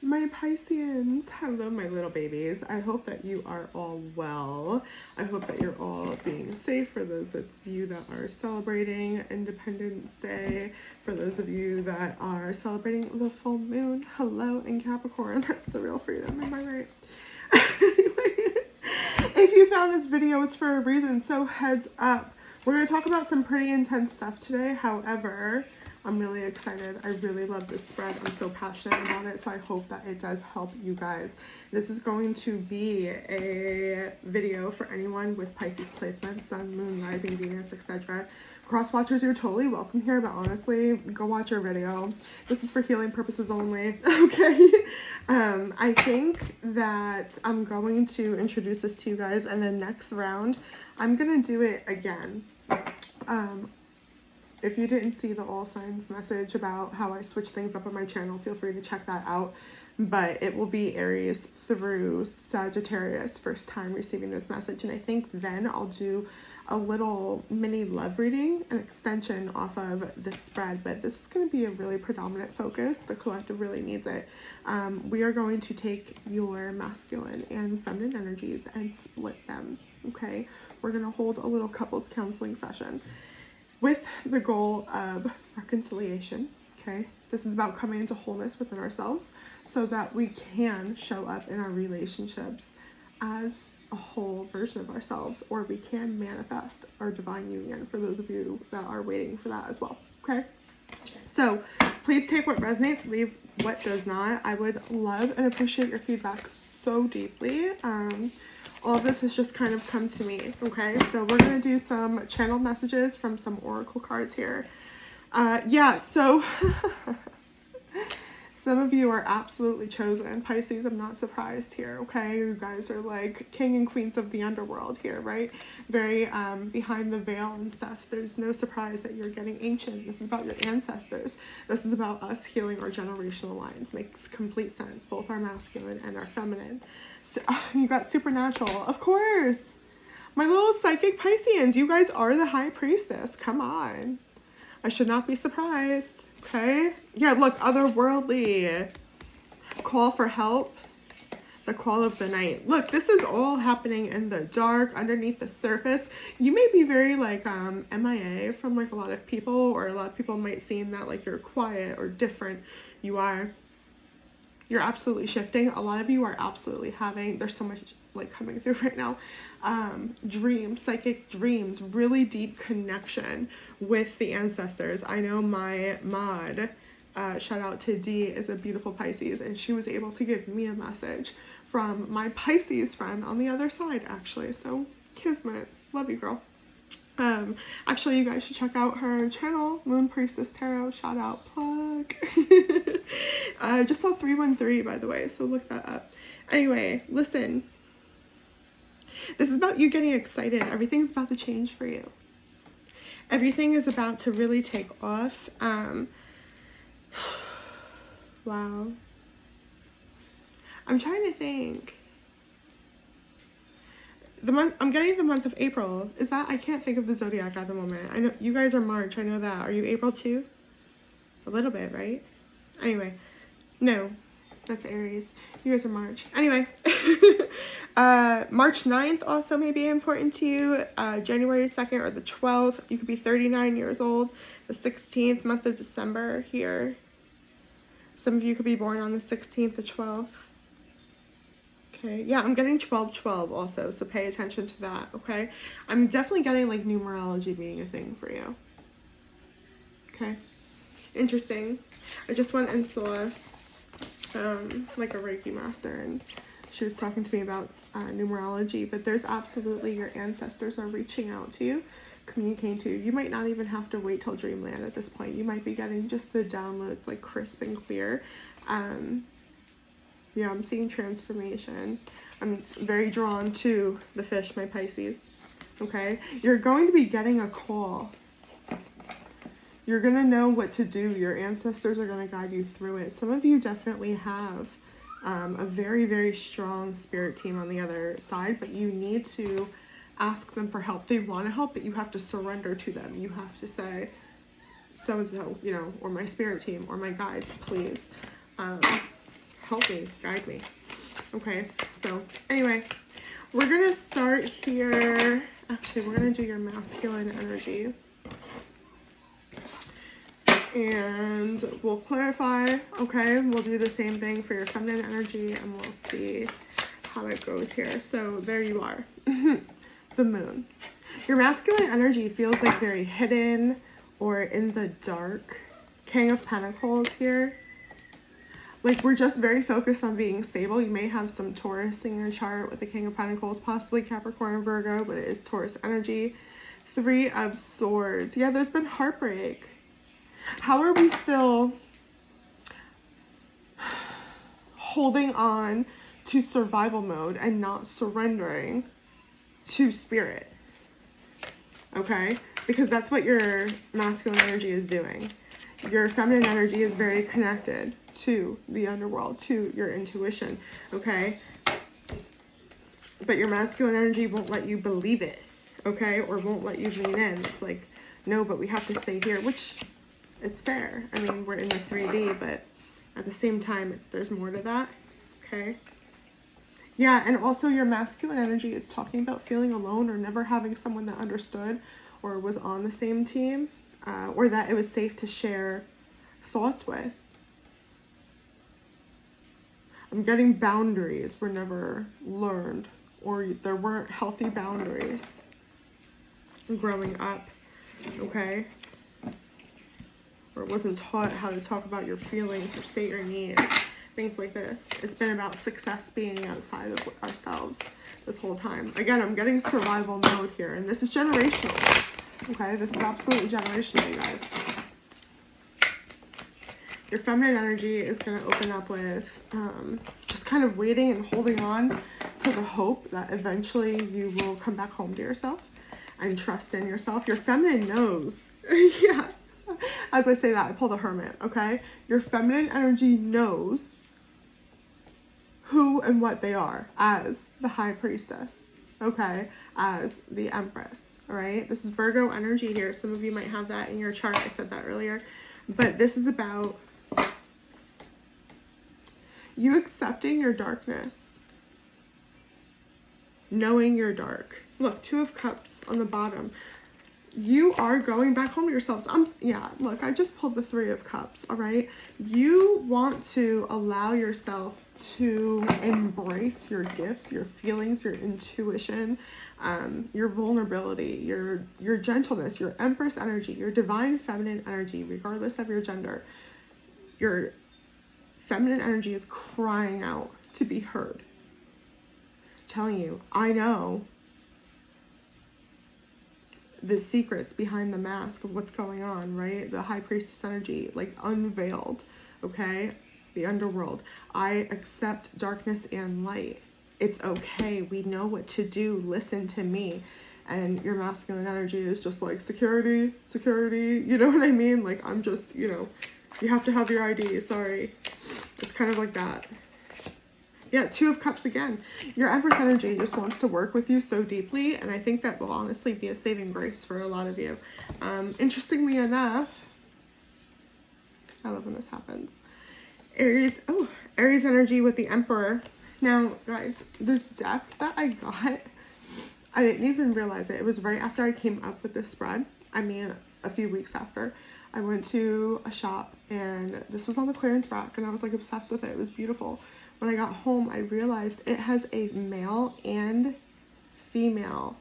My Pisceans, hello my little babies. I hope that you are all well. I hope that you're all being safe for those of you that are celebrating Independence Day. For those of you that are celebrating the full moon, hello in Capricorn. That's the real freedom, am I right? If you found this video, it's for a reason, so heads up. We're going to talk about some pretty intense stuff today. However, I'm really excited. I really love this spread. I'm so passionate about it, so I hope that it does help you guys. This is going to be a video for anyone with Pisces placements, Sun, Moon, Rising, Venus, etc. Cross watchers, you're totally welcome here, but honestly, go watch your video. This is for healing purposes only, okay? I think that I'm going to introduce this to you guys, and then next round, I'm going to do it again. If you didn't see the all signs message about how I switch things up on my channel, feel free to check that out. But it will be Aries through Sagittarius, first time receiving this message. And I think then I'll do a little mini love reading, an extension off of this spread. But this is going to be a really predominant focus. The collective really needs it. We are going to take your masculine and feminine energies and split them, okay? We're going to hold a little couples counseling session with the goal of reconciliation, okay? This is about coming into wholeness within ourselves so that we can show up in our relationships as a whole version of ourselves, or we can manifest our divine union for those of you that are waiting for that as well, okay? So please take what resonates, leave what does not. I would love and appreciate your feedback so deeply. All of this has just kind of come to me, okay? So we're going to do some channel messages from some oracle cards here. Yeah, so some of you are absolutely chosen. Pisces, I'm not surprised here, okay? You guys are like king and queens of the underworld here, right? Very behind the veil and stuff. There's no surprise that you're getting ancient. This is about your ancestors. This is about us healing our generational lines. Makes complete sense, both our masculine and our feminine. So, you got supernatural, of course. My little psychic Pisceans, you guys are the high priestess. Come on. I should not be surprised, okay? Yeah, look, otherworldly. Call for help. The call of the night. Look, this is all happening in the dark, underneath the surface. You may be very like MIA from like a lot of people, or a lot of people might seem that like you're quiet or different. You're absolutely shifting. A lot of you are absolutely having, there's so much like coming through right now. Dreams, psychic dreams, really deep connection with the ancestors. I know my mod, shout out to D, is a beautiful Pisces, and she was able to give me a message from my Pisces friend on the other side, actually. So kismet, love you, girl. Actually, you guys should check out her channel, Moon Priestess Tarot. Shout out, plug. Just saw 313, by the way, so look that up. Anyway, listen. This is about you getting excited. Everything's about to change for you. Everything is about to really take off. Wow. I'm trying to think. I'm getting the month of April. Is that, I can't think of the zodiac at the moment. I know you guys are March. I know that. Are you April too? A little bit, right? Anyway, no, that's Aries. You guys are March. Anyway, March 9th also may be important to you. January 2nd or the 12th. You could be 39 years old. The 16th, month of December here. Some of you could be born on the 16th, the 12th. Okay, yeah, I'm getting 12-12 also, so pay attention to that, okay? I'm definitely getting, like, numerology being a thing for you. Okay, interesting. I just went and saw, like, a Reiki master, and she was talking to me about numerology, but there's absolutely, your ancestors are reaching out to you, communicating to you. You might not even have to wait till dreamland at this point. You might be getting just the downloads, like, crisp and clear. Yeah, I'm seeing transformation. I'm very drawn to the fish, my Pisces, okay? You're going to be getting a call. You're going to know what to do. Your ancestors are going to guide you through it. Some of you definitely have a very, very strong spirit team on the other side, but you need to ask them for help. They want to help, but you have to surrender to them. You have to say, so-and-so, you know, or my spirit team or my guides, please. help me, guide me. Okay, so anyway, we're going to start here. Actually, we're going to do your masculine energy. And we'll clarify, okay? We'll do the same thing for your feminine energy, and we'll see how it goes here. So there you are, the moon. Your masculine energy feels like very hidden or in the dark. King of Pentacles here. Like, we're just very focused on being stable. You may have some Taurus in your chart with the King of Pentacles, possibly Capricorn or Virgo, but it is Taurus energy. 3 of Swords. Yeah, there's been heartbreak. How are we still holding on to survival mode and not surrendering to spirit? Okay? Because that's what your masculine energy is doing. Your feminine energy is very connected to the underworld, to your intuition, okay? But your masculine energy won't let you believe it, okay? Or won't let you lean in. It's like, no, but we have to stay here, which is fair. I mean, we're in the 3D, but at the same time, there's more to that, okay? Yeah, and also your masculine energy is talking about feeling alone or never having someone that understood or was on the same team, or that it was safe to share thoughts with. I'm getting boundaries were never learned, or there weren't healthy boundaries growing up, okay? Or it wasn't taught how to talk about your feelings or state your needs, things like this. It's been about success being outside of ourselves this whole time. Again, I'm getting survival mode here, and this is generational, okay? This is absolutely generational, you guys. Your feminine energy is going to open up with just kind of waiting and holding on to the hope that eventually you will come back home to yourself and trust in yourself. Your feminine knows. Yeah. As I say that, I pull the Hermit, okay? Your feminine energy knows who and what they are as the High Priestess, okay? As the Empress, all right? This is Virgo energy here. Some of you might have that in your chart. I said that earlier. But this is about you accepting your darkness, knowing you're dark. Look, 2 of Cups on the bottom. You are going back home to yourselves. Yeah, look, I just pulled the 3 of Cups, all right? You want to allow yourself to embrace your gifts, your feelings, your intuition, your vulnerability, your gentleness, your Empress energy, your divine feminine energy, regardless of your gender. Your feminine energy is crying out to be heard. Telling you, I know the secrets behind the mask of what's going on, right? The High Priestess energy, like unveiled, okay? The underworld. I accept darkness and light. It's okay. We know what to do. Listen to me. And your masculine energy is just like security, security. You know what I mean? Like, I'm just, you know, you have to have your ID. Sorry. It's kind of like that. Yeah, 2 of Cups again. Your Empress energy just wants to work with you so deeply, and I think that will honestly be a saving grace for a lot of you. Interestingly enough, I love when this happens. Aries energy with the Emperor. Now, guys, this deck that I got, I didn't even realize it. It was right after I came up with this spread. I mean, a few weeks after. I went to a shop, and this was on the clearance rack, and I was like obsessed with it. It was beautiful. When I got home, I realized it has a male and female,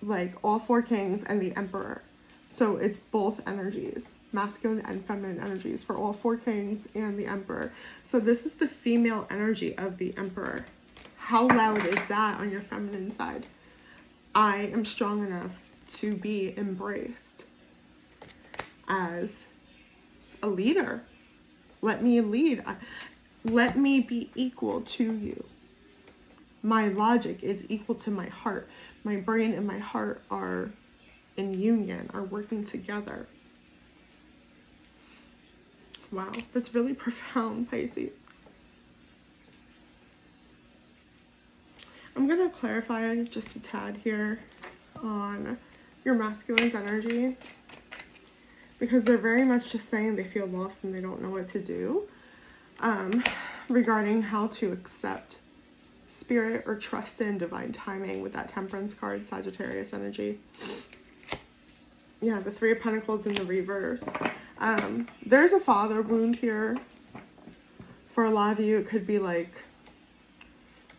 like all 4 kings and the Emperor. So it's both energies, masculine and feminine energies for all 4 kings and the Emperor. So this is the female energy of the Emperor. How loud is that on your feminine side? I am strong enough to be embraced as a leader. Let me lead. Let me be equal to you. My logic is equal to my heart. My brain and my heart are in union, are working together. Wow, that's really profound, Pisces. I'm going to clarify just a tad here on your masculine's energy, because they're very much just saying they feel lost and they don't know what to do. regarding how to accept spirit or trust in divine timing with that Temperance card, Sagittarius energy. Yeah, the Three of Pentacles in the reverse. There's a father wound here. For a lot of you, it could be like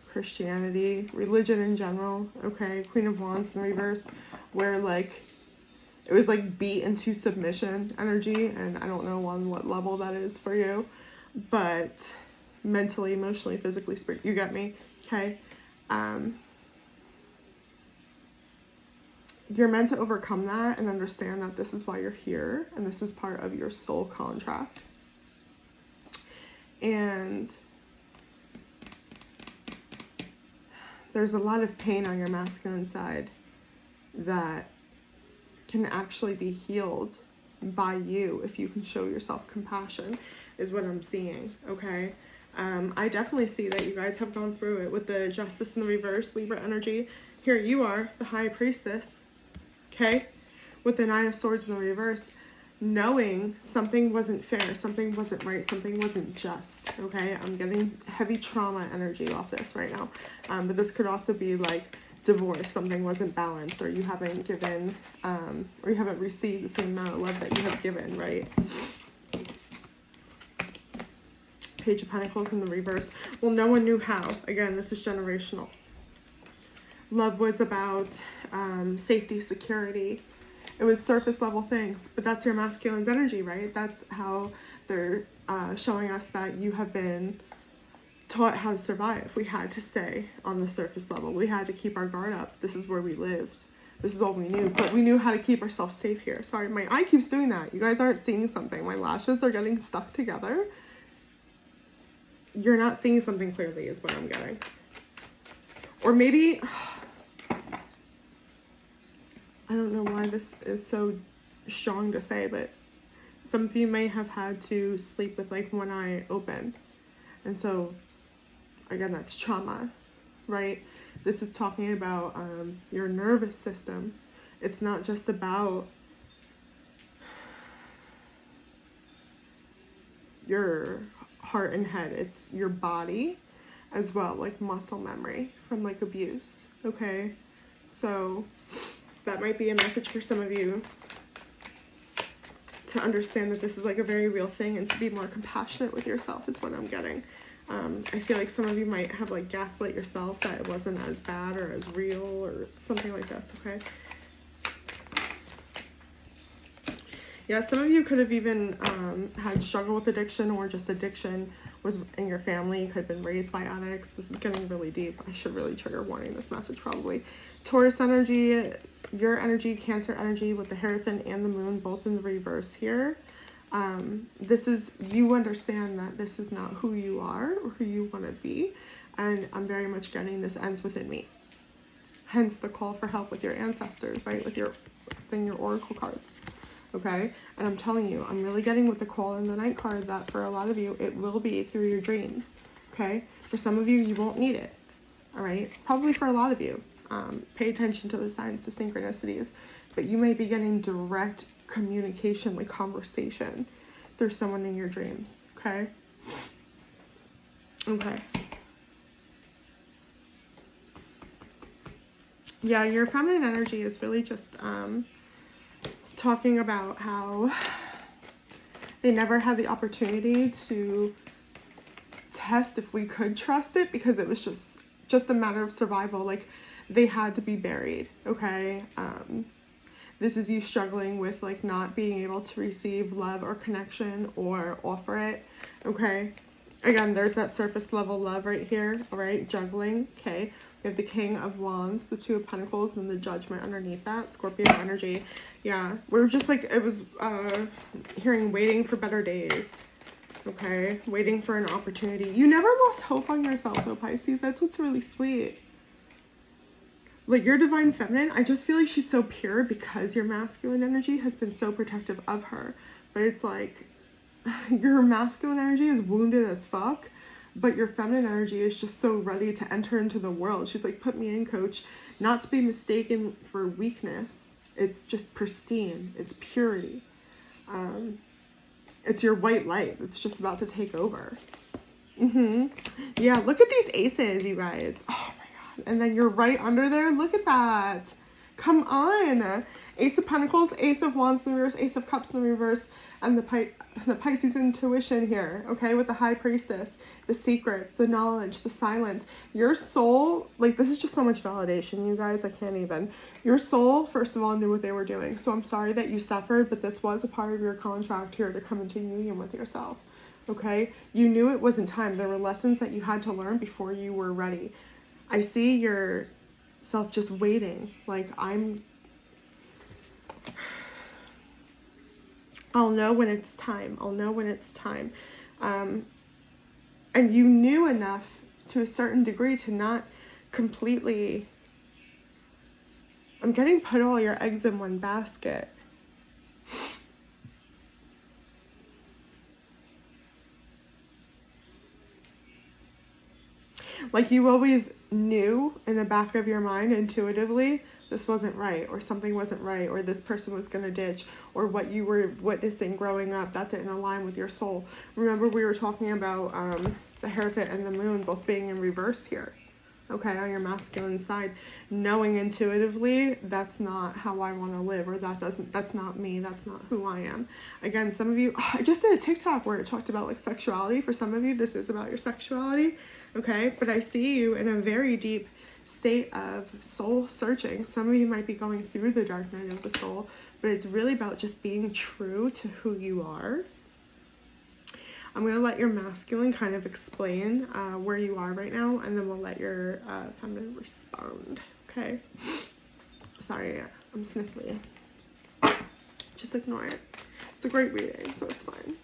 Christianity, religion in general, okay? Queen of Wands in reverse, where like it was like beat into submission energy, and I don't know on what level that is for you, but mentally, emotionally, physically, spiritually, you get me, okay? You're meant to overcome that and understand that this is why you're here, and this is part of your soul contract. And there's a lot of pain on your masculine side that can actually be healed by you if you can show yourself compassion, is what I'm seeing, okay? I definitely see that you guys have gone through it with the Justice in the reverse, Libra energy. Here you are, the High Priestess, okay? With the Nine of Swords in the reverse, knowing something wasn't fair, something wasn't right, something wasn't just, okay? I'm getting heavy trauma energy off this right now. But this could also be like divorce, something wasn't balanced, or you haven't given, or you haven't received the same amount of love that you have given, right? Page of Pentacles in the reverse. Well, no one knew how. Again, this is generational. Love was about safety, security. It was surface level things, but that's your masculine's energy, right? That's how they're showing us that you have been taught how to survive. We had to stay on the surface level. We had to keep our guard up. This is where we lived. This is all we knew, but we knew how to keep ourselves safe here. Sorry, my eye keeps doing that. You guys aren't seeing something. My lashes are getting stuck together. You're not seeing something clearly is what I'm getting. Or maybe, I don't know why this is so strong to say, but some of you may have had to sleep with like one eye open. And so, again, that's trauma, right? This is talking about your nervous system. It's not just about your heart and head. It's your body as well, like muscle memory from like abuse, okay? So that might be a message for some of you to understand that this is like a very real thing and to be more compassionate with yourself is what I'm getting. I feel like some of you might have like gaslit yourself that it wasn't as bad or as real or something like this, okay? Yeah, some of you could have even had struggle with addiction, or just addiction was in your family. You could have been raised by addicts. This is getting really deep. I should really trigger warning this message probably. Taurus energy, your energy, Cancer energy with the Hierophant and the Moon both in the reverse here. This is, you understand that this is not who you are or who you want to be. And I'm very much getting this ends within me. Hence the call for help with your ancestors, right? With your oracle cards. Okay, and I'm telling you, I'm really getting with the Call in the Night card that for a lot of you, it will be through your dreams, okay? For some of you, you won't need it, all right? Probably for a lot of you. Pay attention to the signs, the synchronicities, but you may be getting direct communication, like conversation, through someone in your dreams, okay? Okay. Yeah, your feminine energy is really just, talking about how they never had the opportunity to test if we could trust it because it was just a matter of survival. Like they had to be buried, okay? This is you struggling with like not being able to receive love or connection or offer it, okay? Again, there's that surface level love right here, all right? Juggling, okay? We have the King of Wands, the Two of Pentacles, and the Judgment underneath that, Scorpio energy. Yeah, we're just like, it was hearing waiting for better days, okay? Waiting for an opportunity. You never lost hope on yourself though, Pisces. That's what's really sweet. Like your divine feminine, I just feel like she's so pure because your masculine energy has been so protective of her. But it's like, your masculine energy is wounded as fuck, but your feminine energy is just so ready to enter into the world. She's like, put me in, coach. Not to be mistaken for weakness. It's just pristine. It's purity. It's your white light that's just about to take over. Yeah, look at these aces, you guys. Oh my god. And then you're right under there. Look at that. Come on. Ace of Pentacles, Ace of Wands in the reverse, Ace of Cups in the reverse, and the Pisces intuition here, okay, with the High Priestess, the secrets, the knowledge, the silence. Your soul, like, this is just so much validation, you guys, I can't even. Your soul, first of all, knew what they were doing. So I'm sorry that you suffered, but this was a part of your contract here to come into union with yourself, okay? You knew it wasn't time. There were lessons that you had to learn before you were ready. I see yourself just waiting, like, I'll know when it's time. I'll know when it's time. And you knew enough to a certain degree to not completely, I'm getting put all your eggs in one basket. Like you always knew in the back of your mind intuitively this wasn't right, or something wasn't right, or this person was going to ditch, or what you were witnessing growing up, that didn't align with your soul. Remember we were talking about the Hierophant and the Moon both being in reverse here, okay, on your masculine side, knowing intuitively that's not how I want to live, or that's not me, that's not who I am. Again, some of you, I just did a TikTok where it talked about like sexuality. For some of you, this is about your sexuality, okay, but I see you in a very deep state of soul searching. Some of you might be going through the dark night of the soul, but it's really about just being true to who you are. I'm going to let your masculine kind of explain where you are right now, and then we'll let your feminine respond, okay? Sorry, I'm sniffly. Just ignore it. It's a great reading, so it's fine.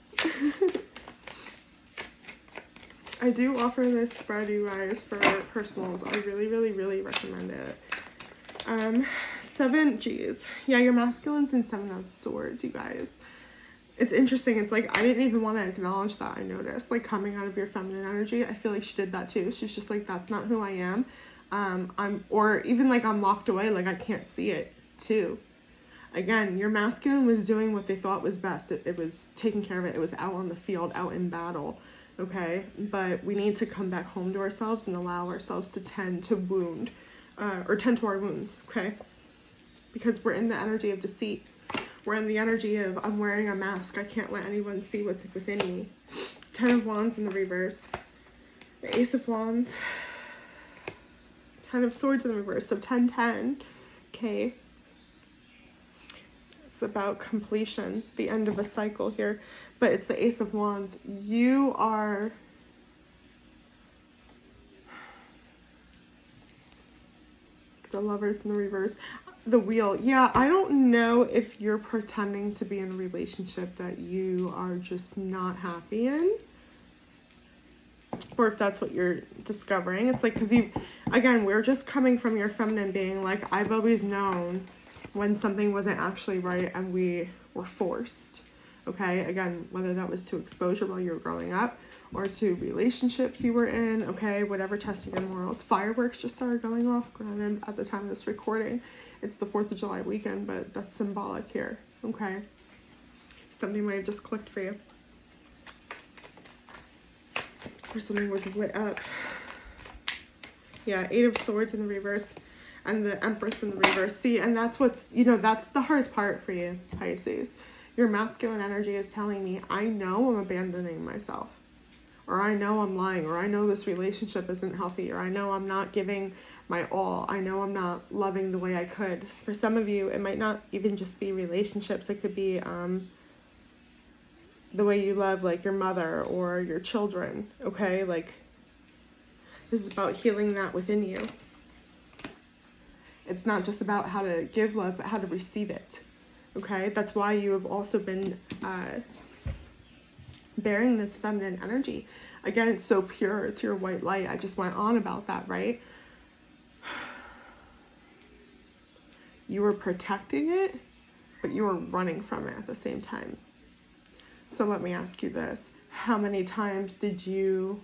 I do offer this spread, you guys, for personals. I really, really, really recommend it. Yeah, your masculine's in Seven of Swords, you guys. It's interesting. It's like, I didn't even want to acknowledge that. I noticed, like, coming out of your feminine energy, I feel like she did that too. She's just like, that's not who I am. Or even like I'm locked away, like I can't see it too. Again, your masculine was doing what they thought was best. It was taking care of it. It was out on the field, out in battle. Okay, but we need to come back home to ourselves and allow ourselves to tend to tend to our wounds, okay? Because we're in the energy of deceit. We're in the energy of, I'm wearing a mask. I can't let anyone see what's within me. 10 of Wands in the reverse. The Ace of Wands. 10 of Swords in the reverse. So 10-10, okay? It's about completion, the end of a cycle here. But it's the Ace of Wands. You are the Lovers in the reverse. The Wheel. Yeah, I don't know if you're pretending to be in a relationship that you are just not happy in, or if that's what you're discovering. It's like, because again, we're just coming from your feminine being like, I've always known when something wasn't actually right and we were forced. Okay, again, whether that was to exposure while you were growing up or to relationships you were in, okay, whatever, testing your morals. Fireworks just started going off, granted, at the time of this recording. It's the 4th of July weekend, but that's symbolic here, okay? Something might have just clicked for you. Or something was lit up. Yeah, 8 of Swords in the reverse and the Empress in the reverse. See, and that's what's, that's the hardest part for you, Pisces. Your masculine energy is telling me, I know I'm abandoning myself, or I know I'm lying, or I know this relationship isn't healthy, or I know I'm not giving my all. I know I'm not loving the way I could. For some of you, it might not even just be relationships. It could be the way you love, like, your mother or your children, okay? Like, this is about healing that within you. It's not just about how to give love, but how to receive it. Okay, that's why you have also been bearing this feminine energy. Again, it's so pure. It's your white light. I just went on about that, right? You were protecting it, but you were running from it at the same time. So let me ask you this. How many times did you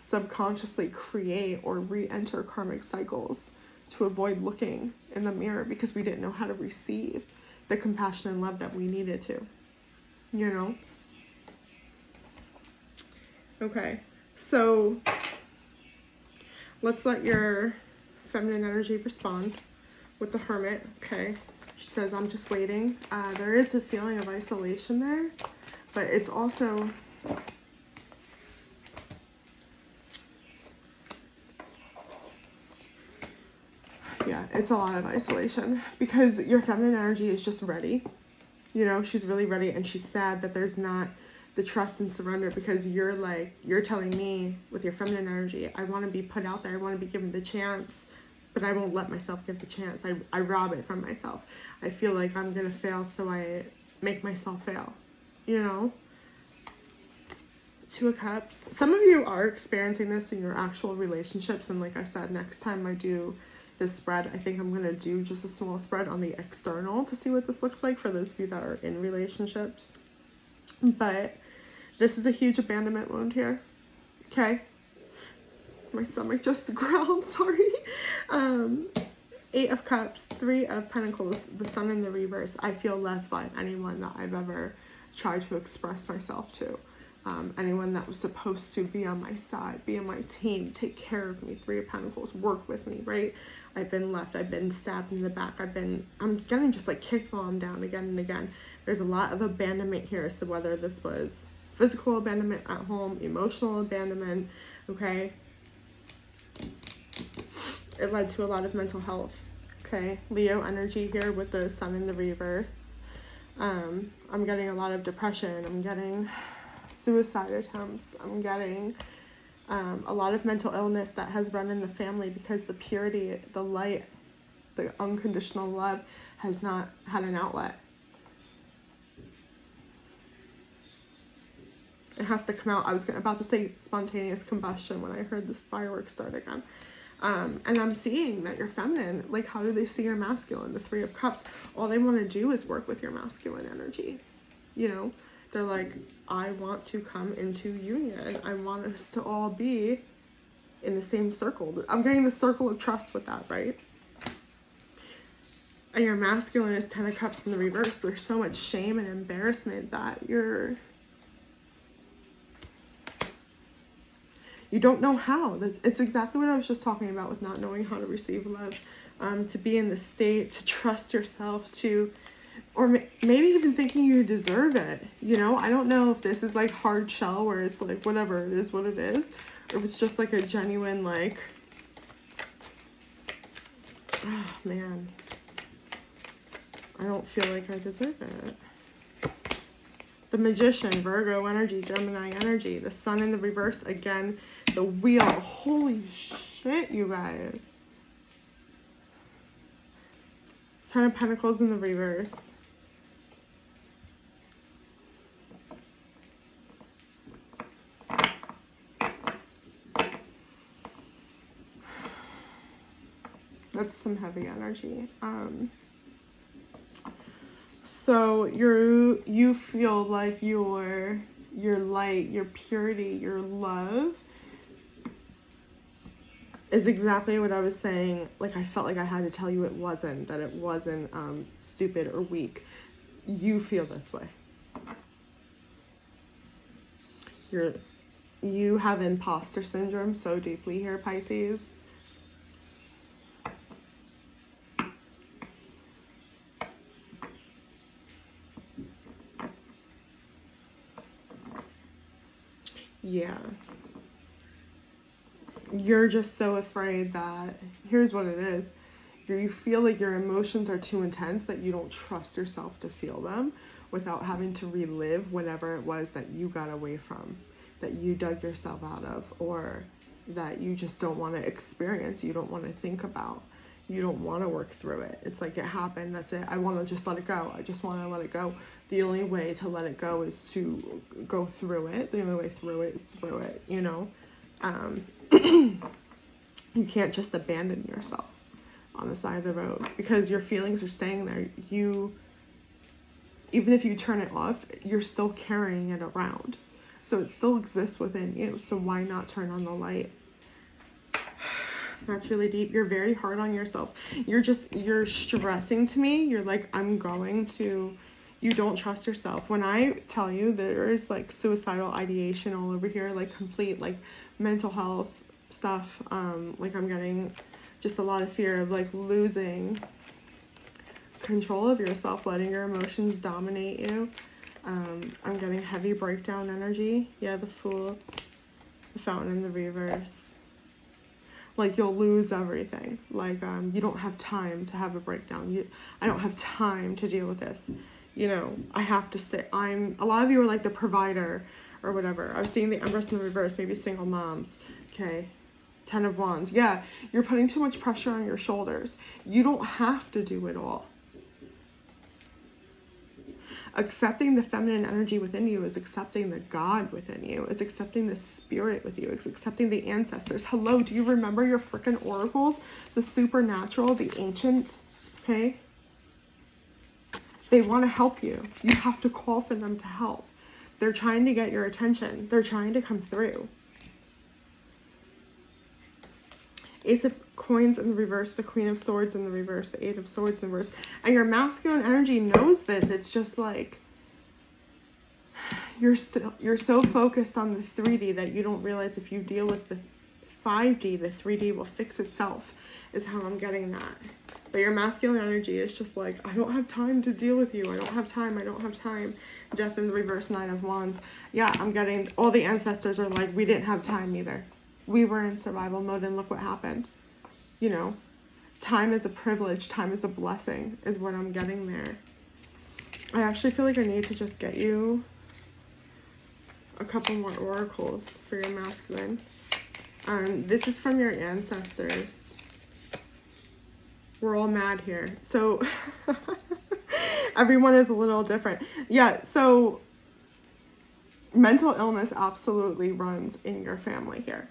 subconsciously create or re-enter karmic cycles to avoid looking in the mirror because we didn't know how to receive the compassion and love that we needed to, Okay, so let's let your feminine energy respond with the Hermit. Okay, she says, I'm just waiting. There is a feeling of isolation there, but it's also, yeah, it's a lot of isolation because your feminine energy is just ready. You know, she's really ready, and she's sad that there's not the trust and surrender, because you're like, you're telling me with your feminine energy, I want to be put out there, I want to be given the chance, but I won't let myself get the chance. I rob it from myself. I feel like I'm going to fail, so I make myself fail, you know? Two of Cups. Some of you are experiencing this in your actual relationships, and like I said, next time I do this spread, I think I'm going to do just a small spread on the external to see what this looks like for those of you that are in relationships. But this is a huge abandonment wound here. Okay? My stomach just growled, sorry. 8 of Cups, 3 of Pentacles, the Sun in the reverse. I feel left by anyone that I've ever tried to express myself to. Anyone that was supposed to be on my side, be on my team, take care of me, 3 of Pentacles, work with me, right? I've been left, I've been stabbed in the back, I'm getting just like kicked while I'm down again and again. There's a lot of abandonment here, so whether this was physical abandonment at home, emotional abandonment, okay? It led to a lot of mental health, okay? Leo energy here with the Sun in the reverse. I'm getting a lot of depression, I'm getting suicide attempts, I'm getting a lot of mental illness that has run in the family because the purity, the light, the unconditional love has not had an outlet. It has to come out. I was about to say spontaneous combustion when I heard the fireworks start again. And I'm seeing that you're feminine. Like, how do they see your masculine? The 3 of Cups. All they want to do is work with your masculine energy. You know, they're like, I want to come into union. I want us to all be in the same circle. I'm getting the circle of trust with that, right? And your masculine is 10 of Cups in the reverse. There's so much shame and embarrassment that you don't know how. It's exactly what I was just talking about with not knowing how to receive love. To be in the state, to trust yourself, or maybe even thinking you deserve it. You know, I don't know if this is like hard shell where it's like whatever it is, what it is, or if it's just like a genuine like, oh man, I don't feel like I deserve it. The Magician, Virgo energy, Gemini energy, the Sun in the reverse again, the Wheel. Holy shit, you guys. 10 of Pentacles in the reverse. That's some heavy energy. So you feel like your light, your purity, your love is exactly what I was saying. Like, I felt like I had to tell you it wasn't stupid or weak. You feel this way. You have imposter syndrome so deeply here, Pisces. Yeah. You're just so afraid that, here's what it is. You feel like your emotions are too intense that you don't trust yourself to feel them without having to relive whatever it was that you got away from, that you dug yourself out of, or that you just don't want to experience, you don't want to think about, you don't want to work through it. It's like, it happened, that's it. I want to just let it go. I just want to let it go. The only way to let it go is to go through it. The only way through it is through it, you know? You can't just abandon yourself on the side of the road because your feelings are staying there. Even if you turn it off, you're still carrying it around. So it still exists within you. So why not turn on the light? That's really deep. You're very hard on yourself. You're stressing to me. You're like, I'm going to You don't trust yourself. When I tell you there is like suicidal ideation all over here, like complete like mental health stuff, like I'm getting just a lot of fear of like losing control of yourself, letting your emotions dominate you. I'm getting heavy breakdown energy. Yeah, the Fool, the Fountain in the reverse. Like you'll lose everything. Like you don't have time to have a breakdown. I don't have time to deal with this. You know, I have to stay. A lot of you are like the provider or whatever. I was seeing the Empress in the reverse, maybe single moms. Okay. 10 of Wands. Yeah, you're putting too much pressure on your shoulders. You don't have to do it all. Accepting the feminine energy within you is accepting the God within you, is accepting the spirit with you, is accepting the ancestors. Hello, do you remember your freaking oracles? The supernatural, the ancient, okay? They want to help you. You have to call for them to help. They're trying to get your attention. They're trying to come through. Ace of Coins in the reverse, the Queen of Swords in the reverse, the Eight of Swords in the reverse. And your masculine energy knows this. It's just like you're so focused on the 3D that you don't realize if you deal with the 5D, the 3D will fix itself, is how I'm getting that. But your masculine energy is just like, I don't have time to deal with you. I don't have time. I don't have time. Death in the reverse, Nine of Wands. Yeah, I'm getting, all the ancestors are like, we didn't have time either. We were in survival mode and look what happened. You know, time is a privilege. Time is a blessing is what I'm getting there. I actually feel like I need to just get you a couple more oracles for your masculine. This is from your ancestors. We're all mad here. So everyone is a little different. Yeah, so mental illness absolutely runs in your family here.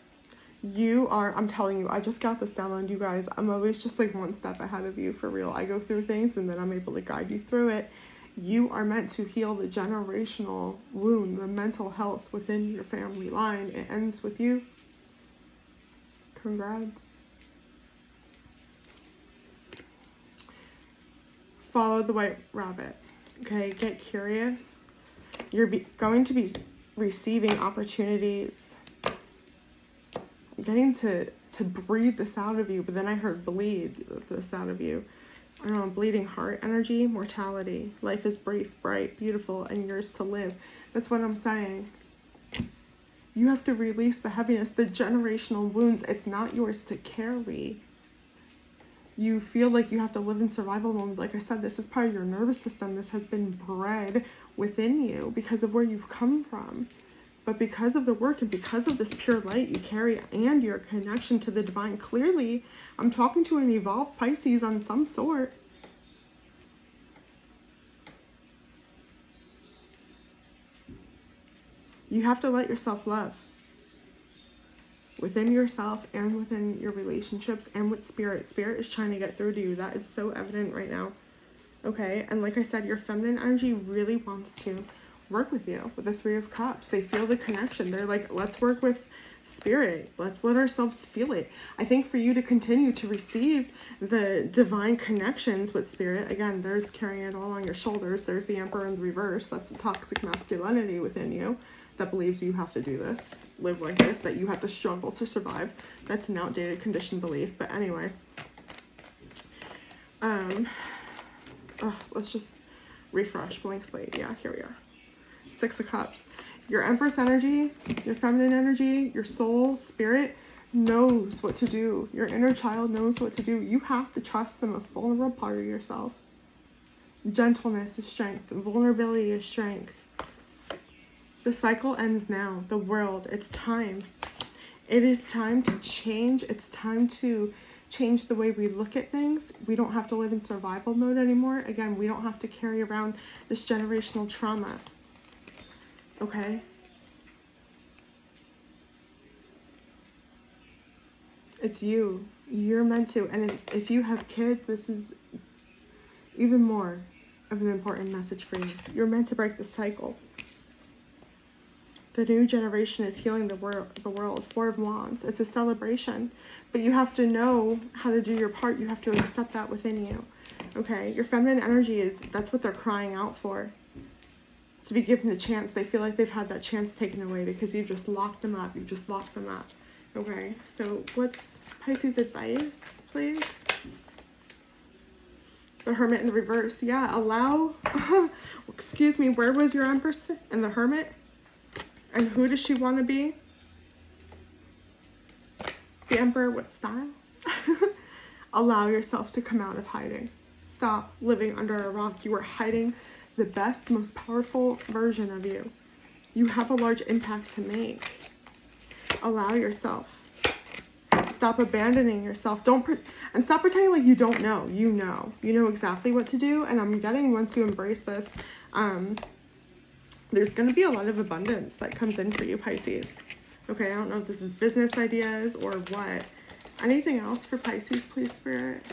You are, I'm telling you, I just got this download, you guys. I'm always just like one step ahead of you, for real. I go through things and then I'm able to guide you through it. You are meant to heal the generational wound, the mental health within your family line. It ends with you. Congrats. Follow the white rabbit. Okay, get curious. You're going to be receiving opportunities. I'm getting to breathe this out of you, but then I heard bleed this out of you. I don't know, bleeding heart energy, mortality. Life is brief, bright, beautiful, and yours to live. That's what I'm saying. You have to release the heaviness, the generational wounds. It's not yours to carry. You feel like you have to live in survival mode. Like I said, this is part of your nervous system. This has been bred within you because of where you've come from. But because of the work and because of this pure light you carry and your connection to the divine, clearly I'm talking to an evolved Pisces on some sort. You have to let yourself love within yourself and within your relationships and with spirit. Spirit is trying to get through to you. That is so evident right now. Okay, and like I said, your feminine energy really wants to work with you with the Three of Cups. They feel the connection. They're like, let's work with spirit. Let's let ourselves feel it. I think for you to continue to receive the divine connections with spirit, again, there's carrying it all on your shoulders. There's the Emperor in the reverse. That's the toxic masculinity within you that believes you have to do this, live like this, that you have to struggle to survive. That's an outdated conditioned belief. But anyway, let's just refresh. Blank slate. Yeah, here we are. Six of Cups. Your Empress energy, your feminine energy, your soul, spirit knows what to do. Your inner child knows what to do. You have to trust the most vulnerable part of yourself. Gentleness is strength. Vulnerability is strength. The cycle ends now. The world, it's time. It is time to change. It's time to change the way we look at things. We don't have to live in survival mode anymore. Again, we don't have to carry around this generational trauma. Okay? It's you. You're meant to. And if you have kids, this is even more of an important message for you. You're meant to break the cycle. The new generation is healing the world. Four of Wands. It's a celebration. But you have to know how to do your part. You have to accept that within you. Okay? Your feminine energy that's what they're crying out for. To be given the chance. They feel like they've had that chance taken away because you just locked them up. You just locked them up. Okay? So what's Pisces' advice, please? The Hermit in the reverse. Yeah, allow... excuse me, where was your Empress and the Hermit? And who does she want to be? The Emperor, what style? Allow yourself to come out of hiding. Stop living under a rock. You are hiding the best, most powerful version of you. You have a large impact to make. Allow yourself. Stop abandoning yourself. And stop pretending like you don't know. You know. You know exactly what to do. And I'm getting, once you embrace this, there's going to be a lot of abundance that comes in for you, Pisces. Okay, I don't know if this is business ideas or what. Anything else for Pisces, please, Spirit?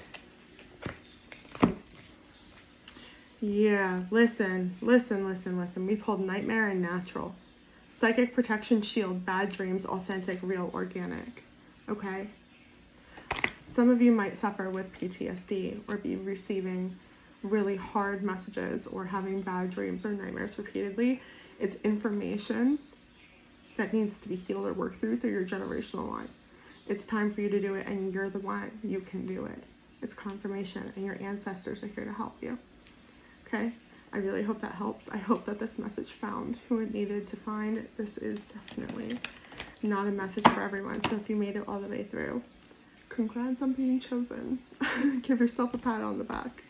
Yeah, listen. We pulled Nightmare and Natural. Psychic Protection Shield, Bad Dreams, Authentic, Real, Organic. Okay? Some of you might suffer with PTSD or be receiving really hard messages or having bad dreams or nightmares repeatedly. It's information that needs to be healed or worked through your generational line. It's time for you to do it, and you're the one. You can do it. It's confirmation, and your ancestors are here to help you. Okay? I really hope that helps. I hope that this message found who it needed to find. This is definitely not a message for everyone, so if you made it all the way through, congrats on being chosen. Give yourself a pat on the back.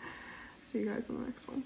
See you guys in the next one.